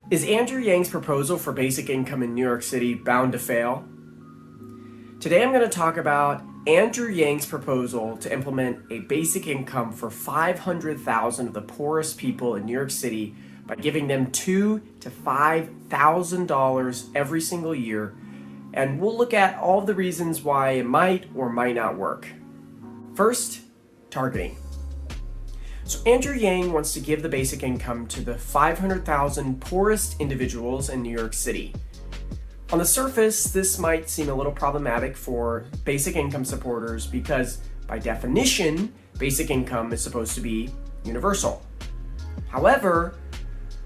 Is Andrew Yang's proposal for basic income in New York City bound to fail? Today I'm going to talk about Andrew Yang's proposal to implement a basic income for 500,000 of the poorest people in New York City by giving them $2,000 to $5,000 every single year, and we'll look at all of the reasons why it might or might not work. First, targeting. So Andrew Yang wants to give the basic income to the 500,000 poorest individuals in New York City. On the surface, this might seem a little problematic for basic income supporters because, by definition, basic income is supposed to be universal. However,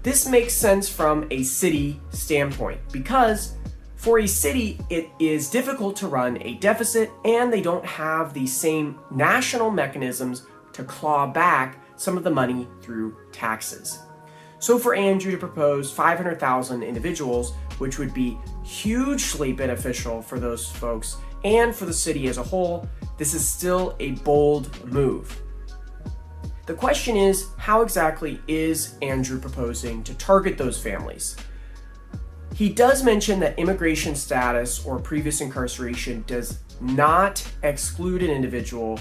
this makes sense from a city standpoint because for a city, it is difficult to run a deficit and they don't have the same national mechanisms to claw back some of the money through taxes. So for Andrew to propose 500,000 individuals, which would be hugely beneficial for those folks and for the city as a whole, this is still a bold move. The question is, how exactly is Andrew proposing to target those families? He does mention that immigration status or previous incarceration does not exclude an individual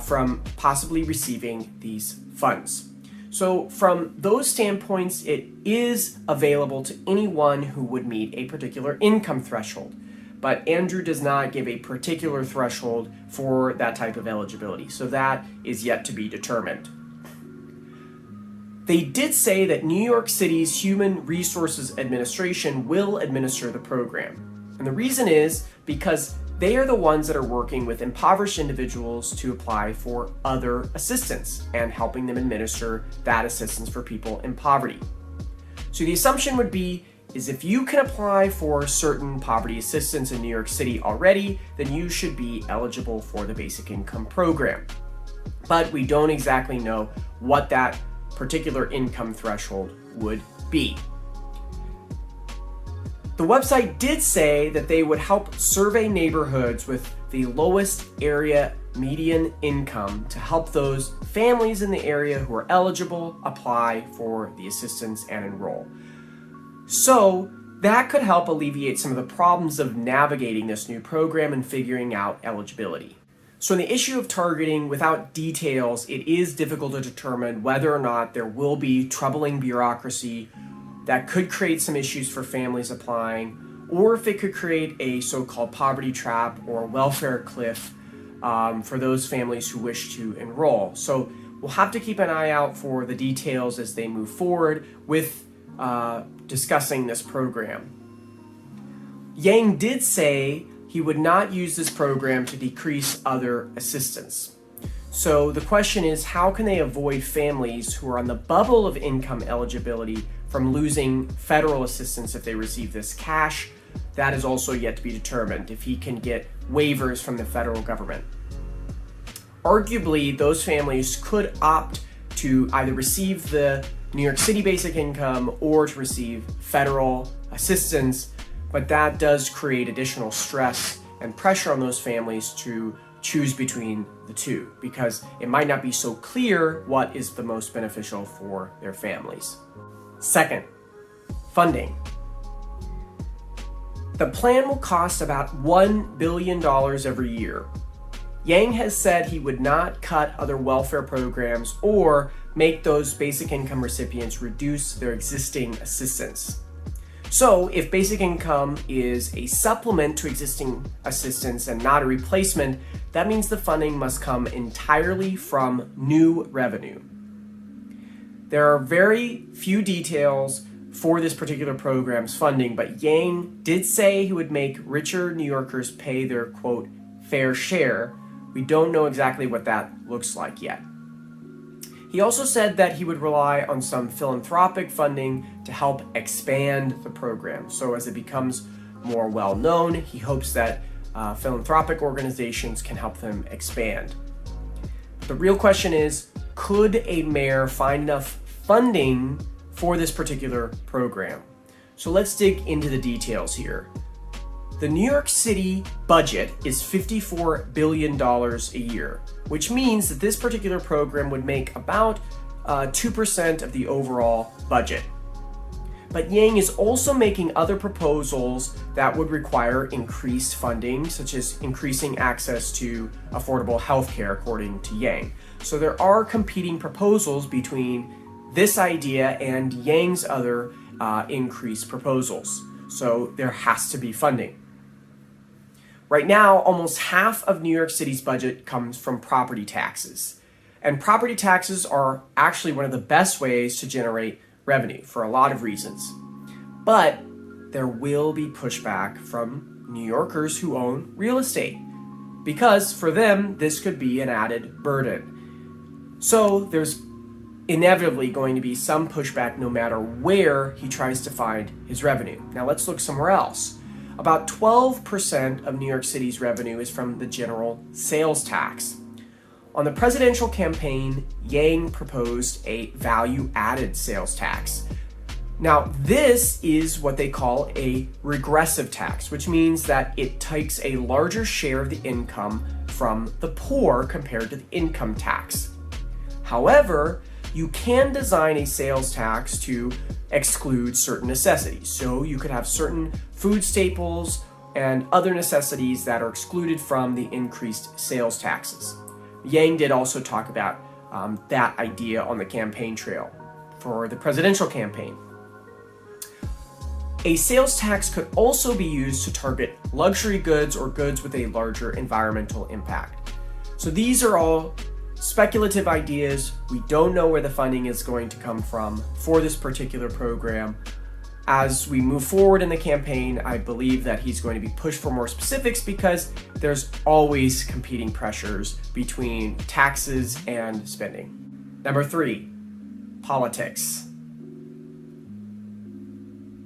from possibly receiving these funds. So from those standpoints, it is available to anyone who would meet a particular income threshold. But Andrew does not give a particular threshold for that type of eligibility. So that is yet to be determined. They did say that New York City's Human Resources Administration will administer the program. And the reason is because they are the ones that are working with impoverished individuals to apply for other assistance and helping them administer that assistance for people in poverty. So the assumption would be is if you can apply for certain poverty assistance in New York City already, then you should be eligible for the basic income program. But we don't exactly know what that particular income threshold would be. The website did say that they would help survey neighborhoods with the lowest area median income to help those families in the area who are eligible apply for the assistance and enroll. So that could help alleviate some of the problems of navigating this new program and figuring out eligibility. So in the issue of targeting, without details, it is difficult to determine whether or not there will be troubling bureaucracy that could create some issues for families applying, or if it could create a so-called poverty trap or welfare cliff for those families who wish to enroll. So we'll have to keep an eye out for the details as they move forward with discussing this program. Yang did say he would not use this program to decrease other assistance. So the question is, how can they avoid families who are on the bubble of income eligibility from losing federal assistance if they receive this cash? That is also yet to be determined, if he can get waivers from the federal government. Arguably, those families could opt to either receive the New York City basic income or to receive federal assistance, but that does create additional stress and pressure on those families to choose between the two because it might not be so clear what is the most beneficial for their families. Second, funding. The plan will cost about $1 billion every year. Yang has said he would not cut other welfare programs or make those basic income recipients reduce their existing assistance. So if basic income is a supplement to existing assistance and not a replacement, that means the funding must come entirely from new revenue. There are very few details for this particular program's funding, but Yang did say he would make richer New Yorkers pay their, quote, fair share. We don't know exactly what that looks like yet. He also said that he would rely on some philanthropic funding to help expand the program. So as it becomes more well-known, he hopes that philanthropic organizations can help them expand. The real question is, could a mayor find enough funding for this particular program? So let's dig into the details here. The New York City budget is $54 billion a year, which means that this particular program would make about 2% of the overall budget. But Yang is also making other proposals that would require increased funding, such as increasing access to affordable healthcare, according to Yang. So there are competing proposals between this idea and Yang's other increased proposals. So there has to be funding. Right now, almost half of New York City's budget comes from property taxes. And property taxes are actually one of the best ways to generate revenue for a lot of reasons. But there will be pushback from New Yorkers who own real estate, because for them, this could be an added burden. So there's inevitably going to be some pushback no matter where he tries to find his revenue. Now let's look somewhere else. About 12% of New York City's revenue is from the general sales tax. On the presidential campaign, Yang proposed a value-added sales tax. Now, this is what they call a regressive tax, which means that it takes a larger share of the income from the poor compared to the income tax. However, you can design a sales tax to exclude certain necessities. So you could have certain food staples and other necessities that are excluded from the increased sales taxes. Yang did also talk about that idea on the campaign trail for the presidential campaign. A sales tax could also be used to target luxury goods or goods with a larger environmental impact. So these are all speculative ideas. We don't know where the funding is going to come from for this particular program. As we move forward in the campaign, I believe that he's going to be pushed for more specifics because there's always competing pressures between taxes and spending. Number 3, politics.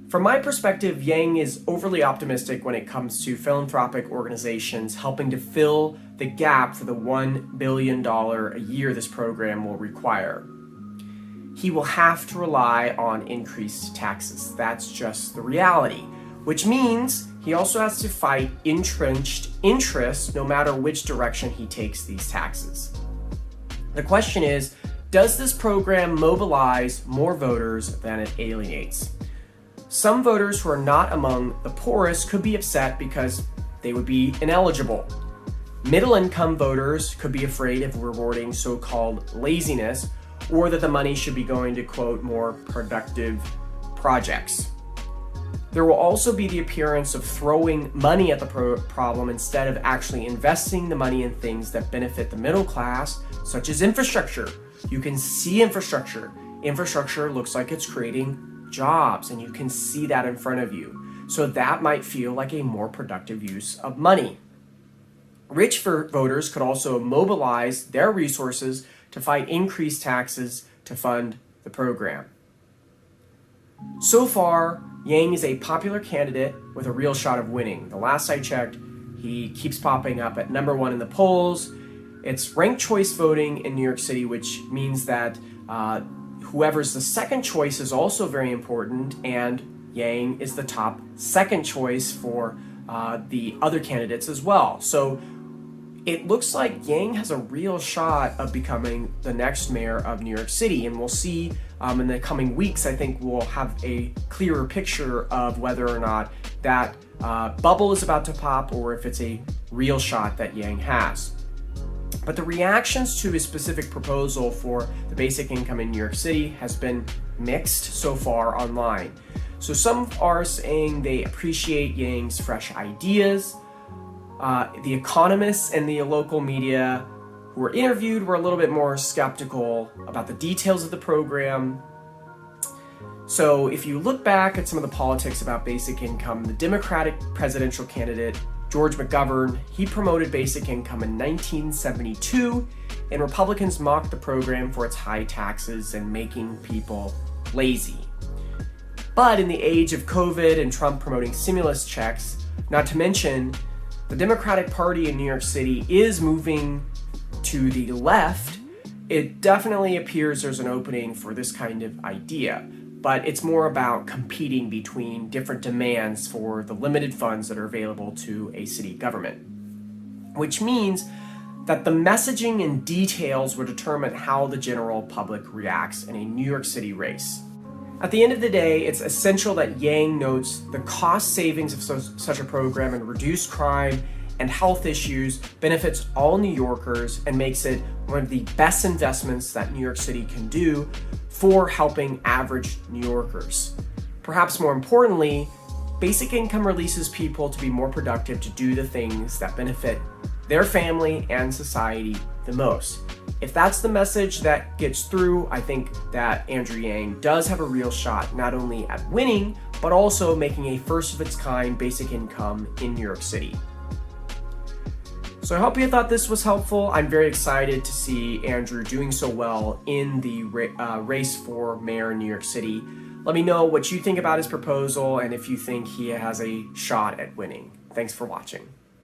From my perspective, Yang is overly optimistic when it comes to philanthropic organizations helping to fill the gap for the $1 billion a year this program will require. He will have to rely on increased taxes. That's just the reality, which means he also has to fight entrenched interests no matter which direction he takes these taxes. The question is, does this program mobilize more voters than it alienates? Some voters who are not among the poorest could be upset because they would be ineligible. Middle-income voters could be afraid of rewarding so-called laziness, or that the money should be going to, quote, more productive projects. There will also be the appearance of throwing money at the problem instead of actually investing the money in things that benefit the middle class, such as infrastructure. You can see infrastructure. Infrastructure looks like it's creating jobs, and you can see that in front of you. So that might feel like a more productive use of money. Rich voters could also mobilize their resources to fight increased taxes to fund the program. So far, Yang is a popular candidate with a real shot of winning. The last I checked, he keeps popping up at number 1 in the polls. It's ranked choice voting in New York City, which means that whoever's the second choice is also very important, and Yang is the top second choice for the other candidates as well. So it looks like Yang has a real shot of becoming the next mayor of New York City, and we'll see in the coming weeks. I think we'll have a clearer picture of whether or not that bubble is about to pop or if it's a real shot that Yang has. But the reactions to his specific proposal for the basic income in New York City has been mixed so far online. So some are saying they appreciate Yang's fresh ideas. The economists and the local media who were interviewed were a little bit more skeptical about the details of the program. So if you look back at some of the politics about basic income, the Democratic presidential candidate George McGovern, he promoted basic income in 1972, and Republicans mocked the program for its high taxes and making people lazy. But in the age of COVID and Trump promoting stimulus checks, not to mention the Democratic Party in New York City is moving to the left, it definitely appears there's an opening for this kind of idea. But it's more about competing between different demands for the limited funds that are available to a city government, which means that the messaging and details will determine how the general public reacts in a New York City race. At the end of the day, it's essential that Yang notes the cost savings of such a program and reduced crime and health issues benefits all New Yorkers and makes it one of the best investments that New York City can do for helping average New Yorkers. Perhaps more importantly, basic income releases people to be more productive to do the things that benefit their family and society the most. If that's the message that gets through, I think that Andrew Yang does have a real shot not only at winning, but also making a first of its kind basic income in New York City. So I hope you thought this was helpful. I'm very excited to see Andrew doing so well in the race for mayor in New York City. Let me know what you think about his proposal and if you think he has a shot at winning. Thanks for watching.